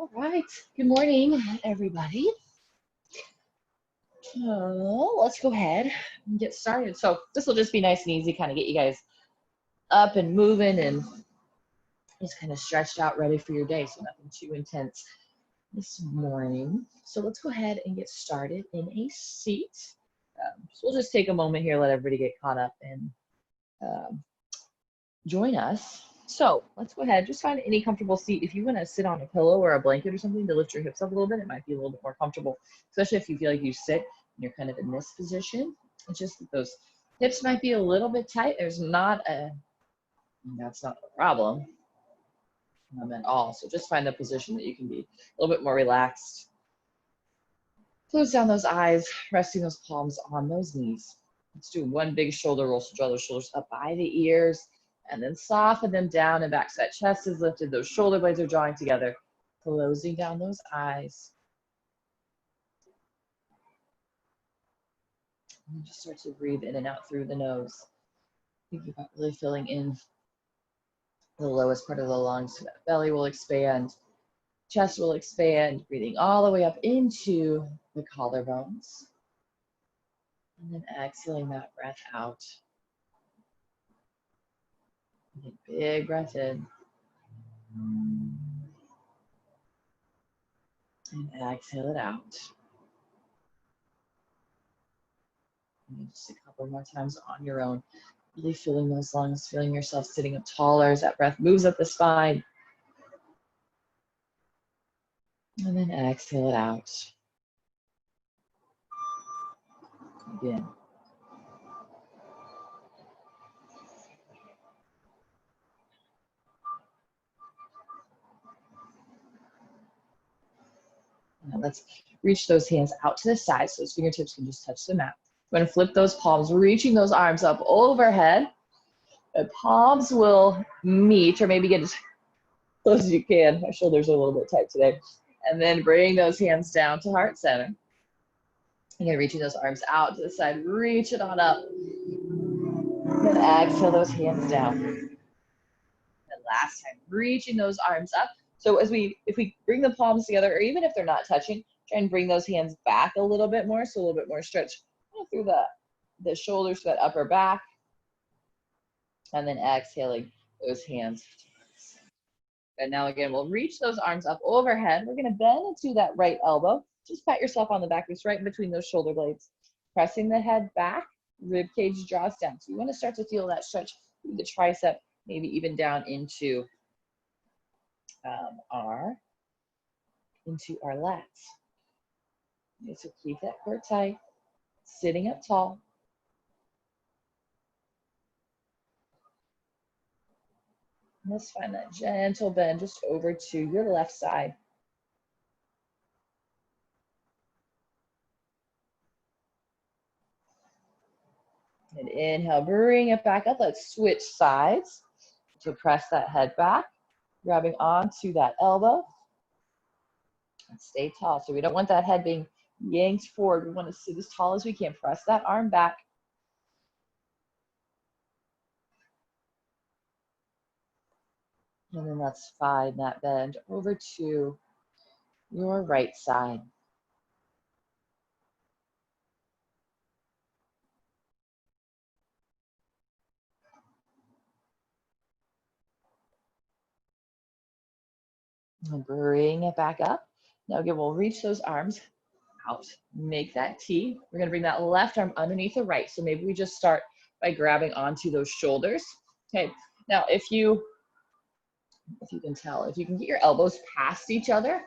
All right, good morning, everybody. Let's go ahead and get started. So this will just be nice and easy, kind of get you guys up and moving and just kind of stretched out, ready for your day. So nothing too intense this morning. So let's go ahead and get started in a seat. So we'll just take a moment here, let everybody get caught up and join us. So let's go ahead, just find any comfortable seat. If you want to sit on a pillow or a blanket or something to lift your hips up a little bit, it might be a little bit more comfortable, especially if you feel like you sit and you're kind of in this position. It's just that those hips might be a little bit tight. That's not a problem at all. So just find the position that you can be a little bit more relaxed. Close down those eyes, resting those palms on those knees. Let's do one big shoulder roll, so draw those shoulders up by the ears, and then soften them down and back so that chest is lifted, those shoulder blades are drawing together, closing down those eyes. And just start to breathe in and out through the nose. Think about really filling in the lowest part of the lungs so that belly will expand, chest will expand, breathing all the way up into the collarbones. And then exhaling that breath out. Big breath in. And exhale it out. And just a couple more times on your own. Really feeling those lungs, feeling yourself sitting up taller as that breath moves up the spine. And then exhale it out. Again. Now let's reach those hands out to the side so those fingertips can just touch the mat. I'm going to flip those palms, reaching those arms up overhead. The palms will meet, or maybe get as close as you can. My shoulders are a little bit tight today. And then bring those hands down to heart center. Again, reaching those arms out to the side, reach it on up. Then exhale those hands down. And last time, reaching those arms up. So if we bring the palms together, or even if they're not touching, try and bring those hands back a little bit more, so a little bit more stretch through the shoulders, that upper back. And then exhaling those hands. And now again, we'll reach those arms up overhead. We're gonna bend into that right elbow. Just pat yourself on the back, just right in between those shoulder blades. Pressing the head back, rib cage draws down. So you wanna start to feel that stretch through the tricep, maybe even down into our lats. Okay, so keep that core tight, sitting up tall. Let's find that gentle bend just over to your left side. And inhale, bring it back up. Let's switch sides. So press that head back, grabbing onto that elbow. And stay tall. So we don't want that head being yanked forward. We want to sit as tall as we can. Press that arm back. And then let's find that bend over to your right side. And bring it back up. Now again, we'll reach those arms out. Make that T. We're going to bring that left arm underneath the right. So maybe we just start by grabbing onto those shoulders. Okay. Now, if you can tell, if you can get your elbows past each other,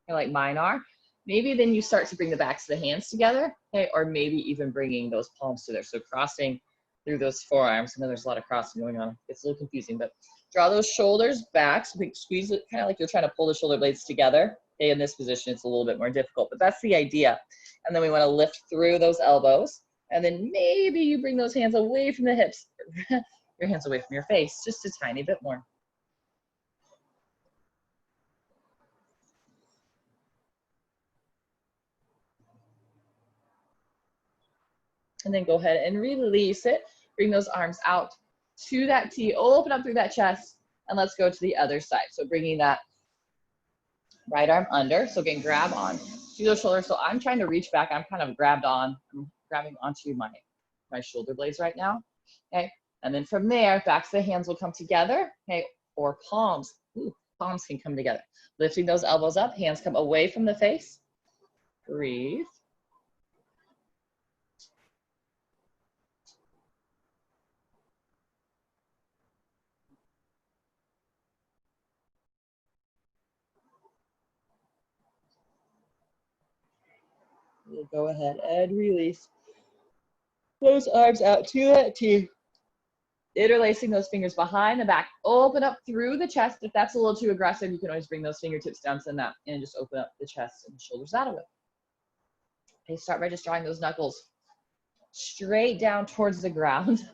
like mine are, maybe then you start to bring the backs of the hands together, okay, or maybe even bringing those palms together. So crossing through those forearms. I know there's a lot of crossing going on. It's a little confusing, but draw those shoulders back. So squeeze it kind of like you're trying to pull the shoulder blades together. Okay, in this position, it's a little bit more difficult, but that's the idea. And then we want to lift through those elbows. And then maybe you bring those hands away from the hips, your hands away from your face, just a tiny bit more. And then go ahead and release it. Bring those arms out to that T, open up through that chest, and let's go to the other side. So bringing that Right arm under, so again, grab on to those shoulders. So I'm trying to reach back. I'm kind of grabbed on. I'm grabbing onto my shoulder blades right now. Okay, and then from there, backs of the hands will come together. Okay, or palms. Ooh, palms can come together. Lifting those elbows up, hands come away from the face. Breathe. We'll go ahead and release those arms out to that T. Interlacing those fingers behind the back. Open up through the chest. If that's a little too aggressive, you can always bring those fingertips down, send that, and just open up the chest and the shoulders out of it. Okay, start by just drawing those knuckles straight down towards the ground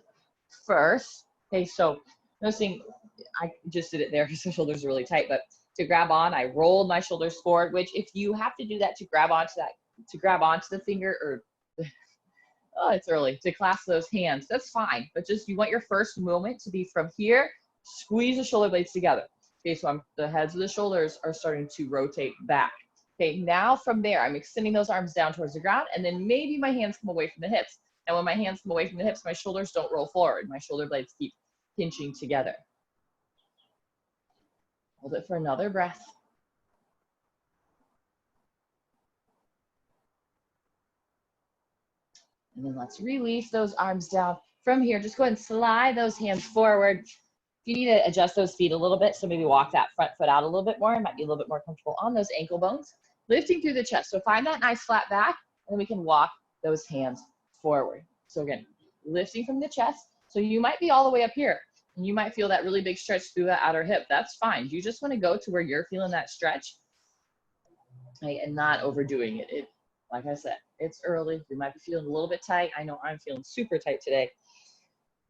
first. Okay, so noticing I just did it there because the shoulders are really tight, but to grab on, I rolled my shoulders forward, which if you have to do that to grab onto the finger, or oh, it's early, to clasp those hands, that's fine. But just, you want your first movement to be from here, squeeze the shoulder blades together. Okay, so the heads of the shoulders are starting to rotate back. Okay, now from there, I'm extending those arms down towards the ground, and then maybe my hands come away from the hips. And when my hands come away from the hips, my shoulders don't roll forward. My shoulder blades keep pinching together. Hold it for another breath. And then let's release those arms down. From here, just go ahead and slide those hands forward. If you need to adjust those feet a little bit, so maybe walk that front foot out a little bit more, it might be a little bit more comfortable on those ankle bones. Lifting through the chest. So find that nice flat back, and then we can walk those hands forward. So again, lifting from the chest. So you might be all the way up here, and you might feel that really big stretch through that outer hip. That's fine. You just want to go to where you're feeling that stretch, right, and not overdoing it. Like I said, it's early. You might be feeling a little bit tight. I know I'm feeling super tight today.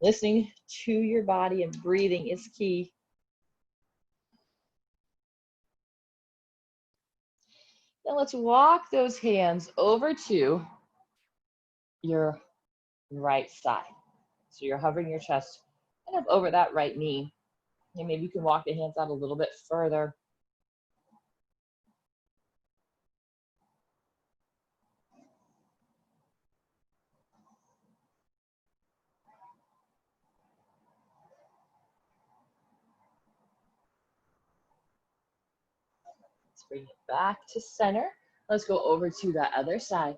Listening to your body and breathing is key. Now let's walk those hands over to your right side. So you're hovering your chest kind of over that right knee. And maybe you can walk the hands out a little bit further. Let's bring it back to center. Let's go over to that other side.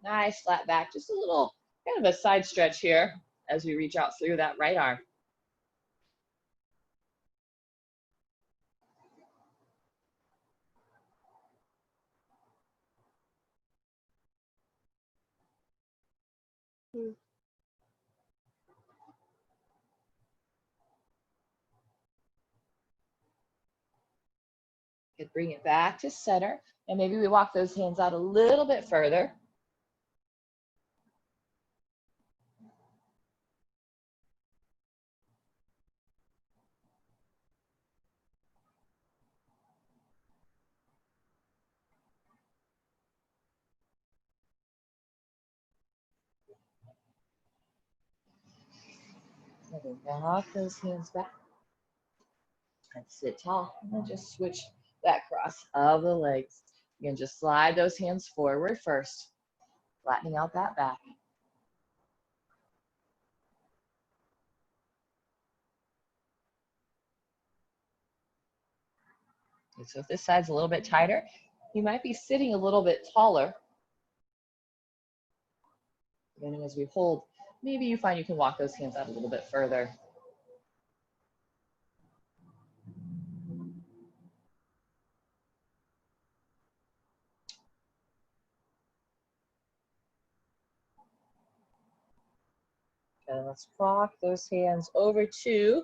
Nice flat back, just a little kind of a side stretch here as we reach out through that right arm. Could bring it back to center, and maybe we walk those hands out a little bit further. And then walk those hands back and sit tall. And then just switch that cross of the legs. You can just slide those hands forward first, flattening out that back. And so if this side's a little bit tighter, you might be sitting a little bit taller. And as we hold, maybe you find you can walk those hands out a little bit further. And let's walk those hands over to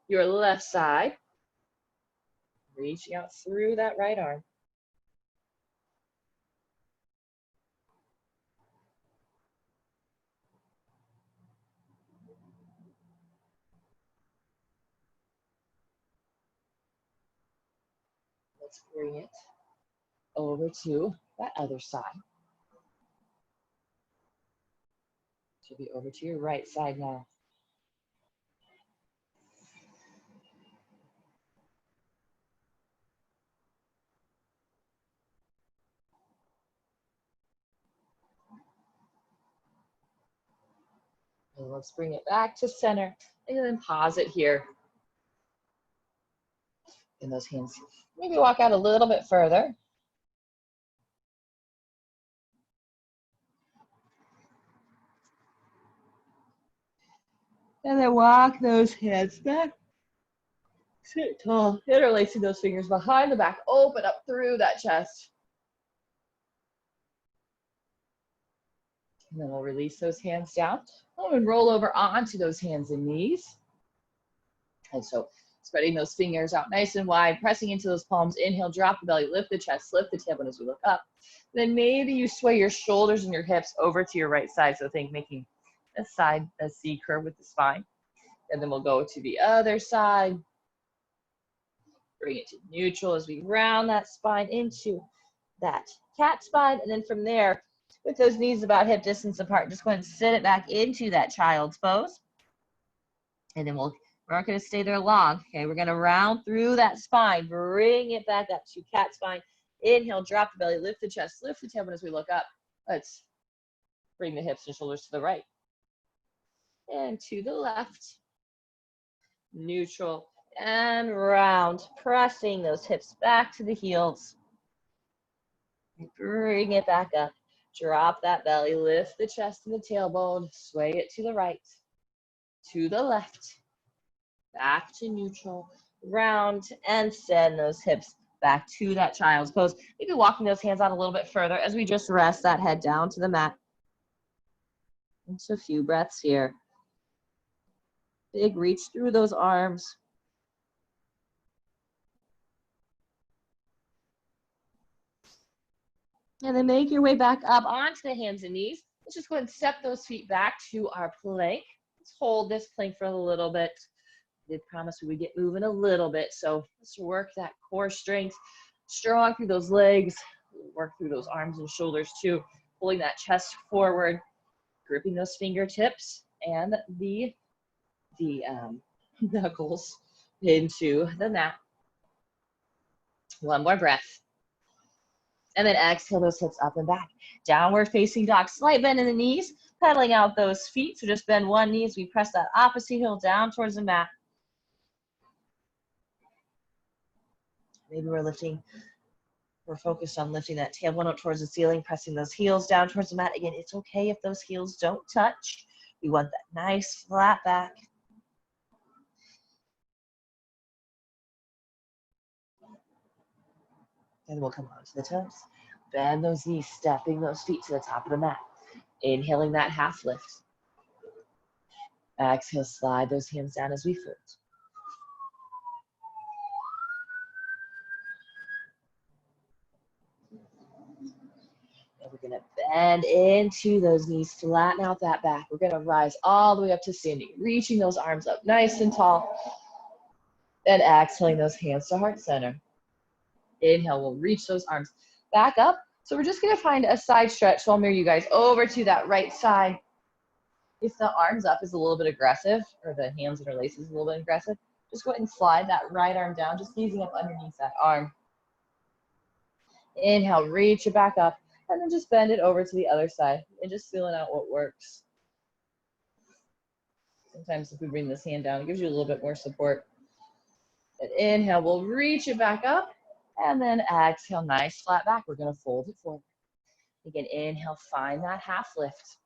your left side, reaching out through that right arm. Let's bring it over to that other side. Should be over to your right side now. And let's bring it back to center and then pause it here. And those hands, maybe walk out a little bit further. And then walk those hands back. Sit tall. Interlacing those fingers behind the back. Open up through that chest. And then we'll release those hands down. And roll over onto those hands and knees. And so spreading those fingers out nice and wide, pressing into those palms. Inhale, drop the belly, lift the chest, lift the tailbone as we look up. Then maybe you sway your shoulders and your hips over to your right side. So think making a C curve with the spine. And then we'll go to the other side. Bring it to neutral as we round that spine into that cat spine. And then from there, with those knees about hip distance apart, just go ahead and sit it back into that child's pose. And then we're not going to stay there long. Okay, we're going to round through that spine, bring it back up to cat spine. Inhale, drop the belly, lift the chest, lift the tailbone as we look up. Let's bring the hips and shoulders to the right and to the left. Neutral and round, pressing those hips back to the heels. Bring it back up. Drop that belly, lift the chest and the tailbone, sway it to the right, to the left, back to neutral, round, and send those hips back to that child's pose. Maybe walking those hands out a little bit further as we just rest that head down to the mat. Just a few breaths here. Big reach through those arms. And then make your way back up onto the hands and knees. Let's just go ahead and step those feet back to our plank. Let's hold this plank for a little bit. I did promise we would get moving a little bit, so let's work that core strength. Strong through those legs. Work through those arms and shoulders too. Pulling that chest forward. Gripping those fingertips and the knuckles into the mat. One more breath. And then exhale those hips up and back. Downward facing dog. Slight bend in the knees. Pedaling out those feet. So just bend one knee as we press that opposite heel down towards the mat. Maybe we're focused on lifting that tailbone up towards the ceiling, pressing those heels down towards the mat. Again, it's okay if those heels don't touch. We want that nice flat back. And we'll come onto the toes. Bend those knees, stepping those feet to the top of the mat. Inhaling that half lift. Exhale, slide those hands down as we fold. And we're gonna bend into those knees, flatten out that back. We're gonna rise all the way up to standing, reaching those arms up nice and tall. And exhaling those hands to heart center. Inhale, we'll reach those arms back up. So we're just gonna find a side stretch. So I'll mirror you guys over to that right side. If the arms up is a little bit aggressive, or the hands interlace is a little bit aggressive, just go ahead and slide that right arm down, just easing up underneath that arm. Inhale, reach it back up, and then just bend it over to the other side, and just feeling out what works. Sometimes if we bring this hand down, it gives you a little bit more support. And inhale, we'll reach it back up. And then exhale, nice flat back. We're gonna fold it forward. Again, inhale, find that half lift.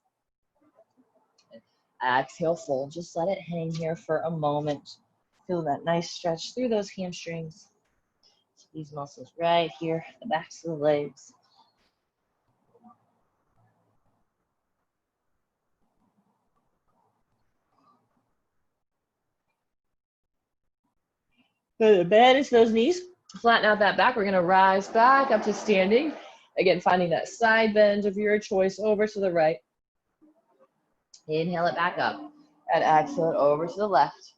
And exhale, fold. Just let it hang here for a moment. Feel that nice stretch through those hamstrings. These muscles right here, the backs of the legs. Good, bend into those knees. Flatten out that back. We're gonna rise back up to standing. Again, finding that side bend of your choice over to the right. Inhale it back up. And exhale it over to the left.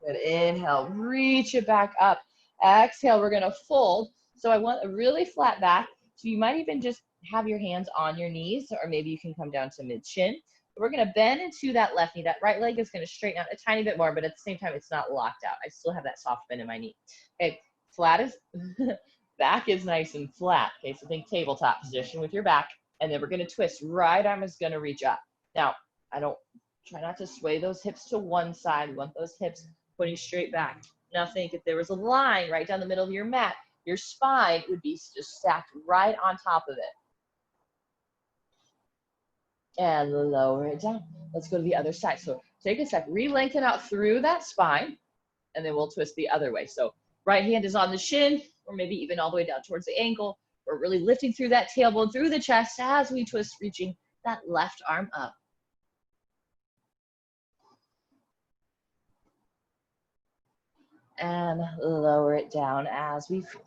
Good, inhale, reach it back up. Exhale, we're gonna fold. So I want a really flat back. So you might even just have your hands on your knees, or maybe you can come down to mid-chin. We're gonna bend into that left knee. That right leg is gonna straighten out a tiny bit more, but at the same time, it's not locked out. I still have that soft bend in my knee. Okay, flat is, back is nice and flat. Okay, so think tabletop position with your back. And then we're going to twist. Right arm is going to reach up. Now, try not to sway those hips to one side. We want those hips pointing straight back. Now think if there was a line right down the middle of your mat, your spine would be just stacked right on top of it. And lower it down. Let's go to the other side. So take a step, re-lengthen out through that spine, and then we'll twist the other way. So right hand is on the shin, or maybe even all the way down towards the ankle. We're really lifting through that tailbone, through the chest as we twist, reaching that left arm up. And lower it down as we fold.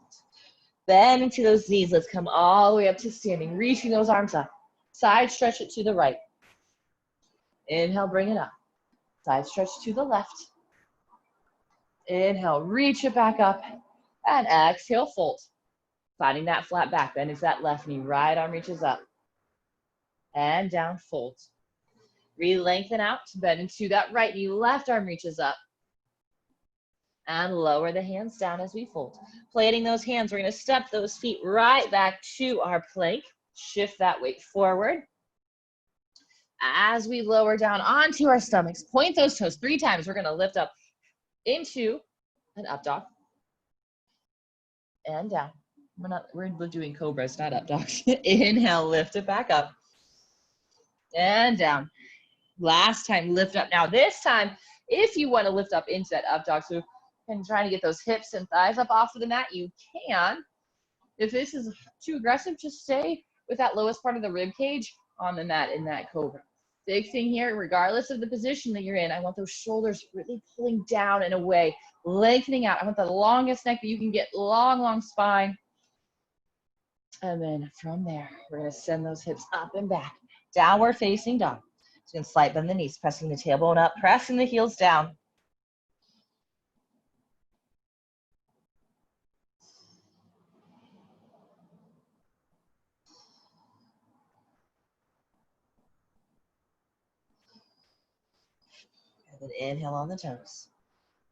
Bend into those knees. Let's come all the way up to standing, reaching those arms up. Side stretch it to the right. Inhale, bring it up. Side stretch to the left. Inhale, reach it back up. And exhale, fold. Finding that flat back. Bend into that left knee. Right arm reaches up. And down, fold. Re-lengthen out. Bend into that right knee. Left arm reaches up. And lower the hands down as we fold. Planting those hands, we're going to step those feet right back to our plank. Shift that weight forward. As we lower down onto our stomachs, point those toes 3 times. We're going to lift up into an up dog. And down. We're doing cobras, not up dogs. Inhale, lift it back up. And down. Last time, lift up. Now this time, if you want to lift up into that up dog, so and trying to get those hips and thighs up off of the mat, you can. If this is too aggressive, just stay with that lowest part of the rib cage on the mat in that cobra. Big thing here, regardless of the position that you're in, I want those shoulders really pulling down and away, lengthening out. I want the longest neck that you can get, long, long spine. And then from there, we're going to send those hips up and back. Downward facing dog. So you can slight bend the knees, pressing the tailbone up, pressing the heels down. And inhale on the toes.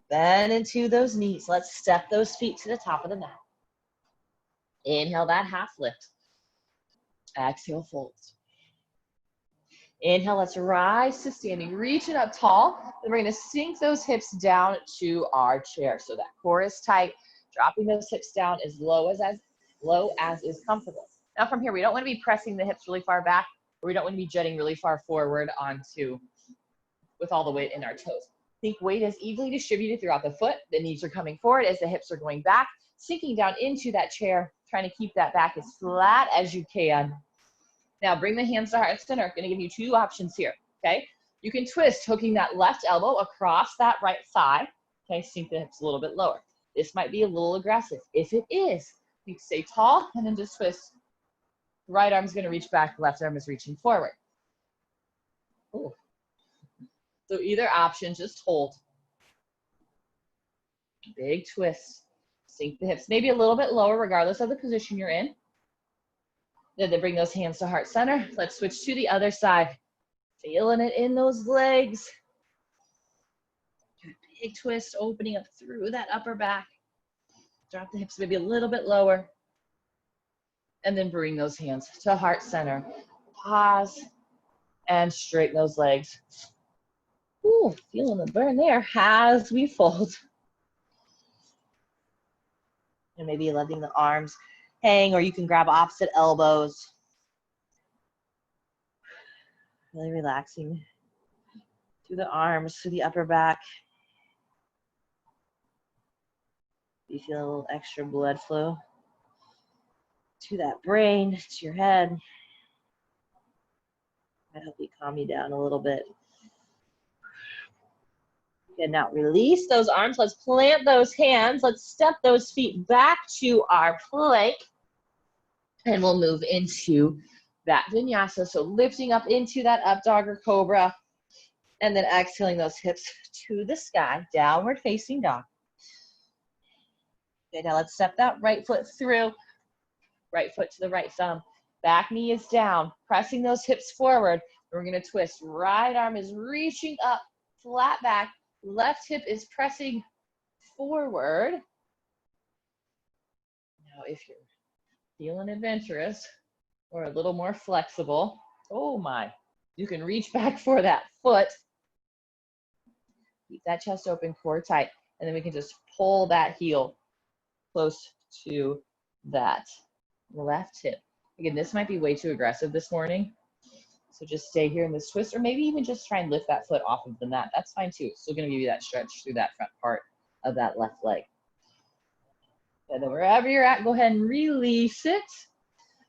Bend into those knees. Let's step those feet to the top of the mat. Inhale that half lift. Exhale, fold. Inhale, let's rise to standing. Reach it up tall. Then we're going to sink those hips down to our chair. So that core is tight. Dropping those hips down as low as is comfortable. Now from here, we don't want to be pressing the hips really far back, or we don't want to be jutting really far forward with all the weight in our toes. Think weight is evenly distributed throughout the foot. The knees are coming forward as the hips are going back, sinking down into that chair, trying to keep that back as flat as you can. Now bring the hands to heart center. I'm going to give you 2 options here, okay? You can twist, hooking that left elbow across that right thigh, okay? Sink the hips a little bit lower. This might be a little aggressive. If it is, you can stay tall and then just twist. Right arm's going to reach back, left arm is reaching forward. Ooh. So either option, just hold. Big twist. Sink the hips maybe a little bit lower regardless of the position you're in. Then bring those hands to heart center. Let's switch to the other side. Feeling it in those legs. Big twist, opening up through that upper back. Drop the hips maybe a little bit lower. And then bring those hands to heart center. Pause and straighten those legs. Ooh, feeling the burn there as we fold. And maybe letting the arms hang, or you can grab opposite elbows. Really relaxing through the arms, through the upper back. You feel a little extra blood flow to that brain, to your head. Might help you calm you down a little bit. And now release those arms. Let's plant those hands. Let's step those feet back to our plank. And we'll move into that vinyasa. So lifting up into that up dog or cobra. And then exhaling those hips to the sky. Downward facing dog. Okay, now let's step that right foot through. Right foot to the right thumb. Back knee is down. Pressing those hips forward. We're going to twist. Right arm is reaching up. Flat back. Left hip is pressing forward. Now, if you're feeling adventurous, or a little more flexible. Oh my, you can reach back for that foot. Keep that chest open, core tight, and then we can just pull that heel close to that left hip. Again, this might be way too aggressive this morning, so just stay here in this twist, or maybe even just try and lift that foot off of the mat. That's fine too. It's still gonna give you that stretch through that front part of that left leg. And then wherever you're at, go ahead and release it.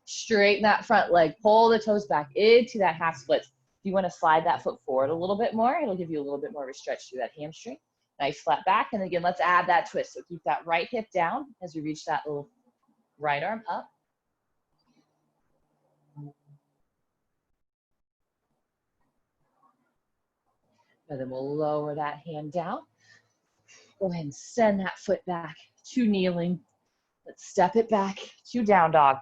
Straighten that front leg, pull the toes back into that half split. If you want to slide that foot forward a little bit more, it'll give you a little bit more of a stretch through that hamstring. Nice flat back, and again, let's add that twist. So keep that right hip down as we reach that little right arm up. And then we'll lower that hand down. Go ahead and send that foot back to kneeling. Let's step it back to down dog.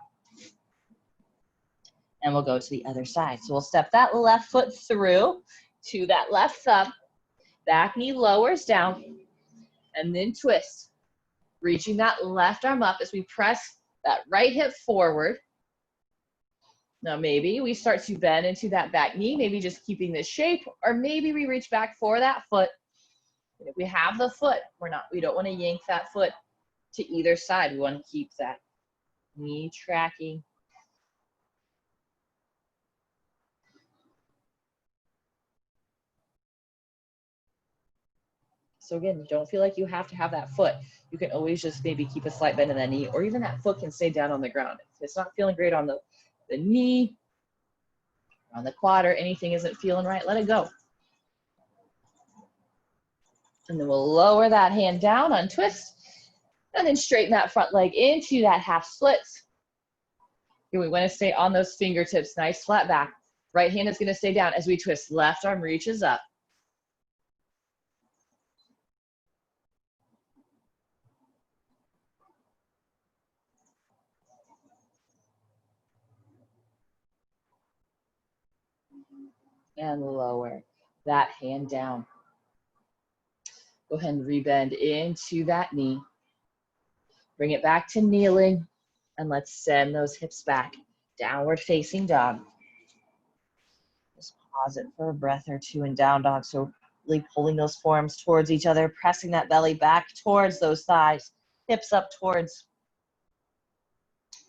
And we'll go to the other side. So we'll step that left foot through to that left thumb. Back knee lowers down. And then twist. Reaching that left arm up as we press that right hip forward. Now maybe we start to bend into that back knee, maybe just keeping this shape, or maybe we reach back for that foot. If we have the foot, we don't want to yank that foot to either side. We want to keep that knee tracking. So again, don't feel like you have to have that foot. You can always just maybe keep a slight bend in that knee, or even that foot can stay down on the ground. If it's not feeling great on the knee, on the quad, or anything isn't feeling right, let it go. And then we'll lower that hand down, untwist, and then straighten that front leg into that half split. Here we want to stay on those fingertips, nice flat back. Right hand is going to stay down as we twist. Left arm reaches up. And lower that hand down. Go ahead and rebend into that knee. Bring it back to kneeling, and let's send those hips back. Downward facing dog. Just pause it for a breath or two in down dog. So really pulling those forearms towards each other, pressing that belly back towards those thighs, hips up towards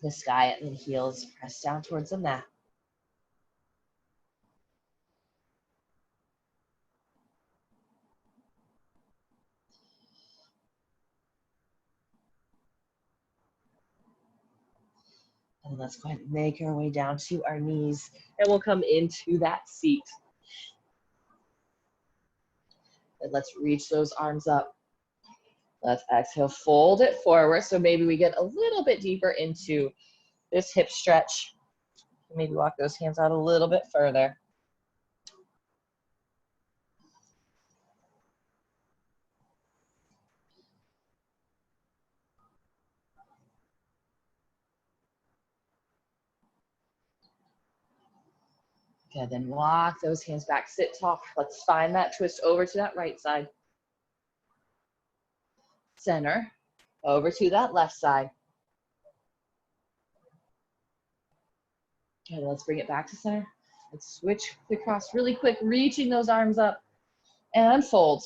the sky, and then heels press down towards the mat. And let's go ahead and make our way down to our knees, and we'll come into that seat. And let's reach those arms up. Let's exhale, fold it forward. So maybe we get a little bit deeper into this hip stretch. Maybe walk those hands out a little bit further. Okay, then walk those hands back, sit tall. Let's find that twist over to that right side. Center, over to that left side. Okay, let's bring it back to center. Let's switch across really quick, reaching those arms up and fold.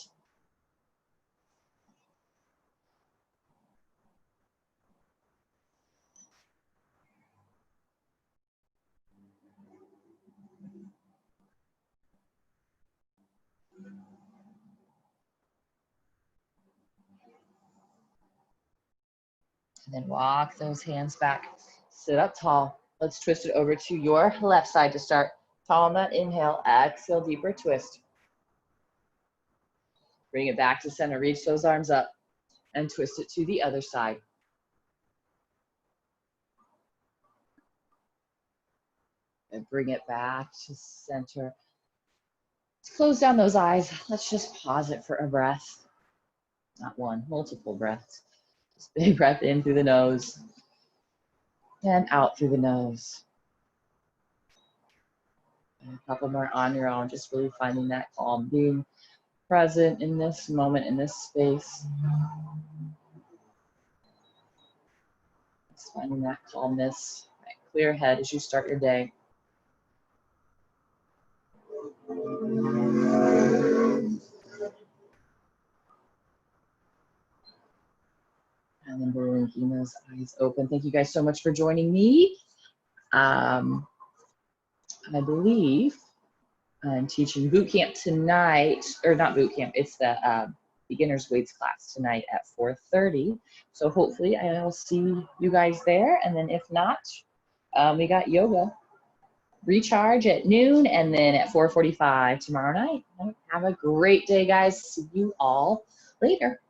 And then walk those hands back. Sit up tall. Let's twist it over to your left side to start. Tall on that inhale. Exhale, deeper twist. Bring it back to center. Reach those arms up and twist it to the other side. And bring it back to center. Let's close down those eyes. Let's just pause it for a breath. Not one, multiple breaths. Just big breath in through the nose and out through the nose. And a couple more on your own, just really finding that calm, being present in this moment, in this space. Just finding that calmness, that clear head as you start your day. And then blinking those eyes open. Thank you guys so much for joining me. I believe I'm teaching boot camp tonight, or not boot camp, it's the beginner's weights class tonight at 4:30. So hopefully I'll see you guys there. And then if not, we got yoga recharge at noon and then at 4:45 tomorrow night. Have a great day, guys. See you all later.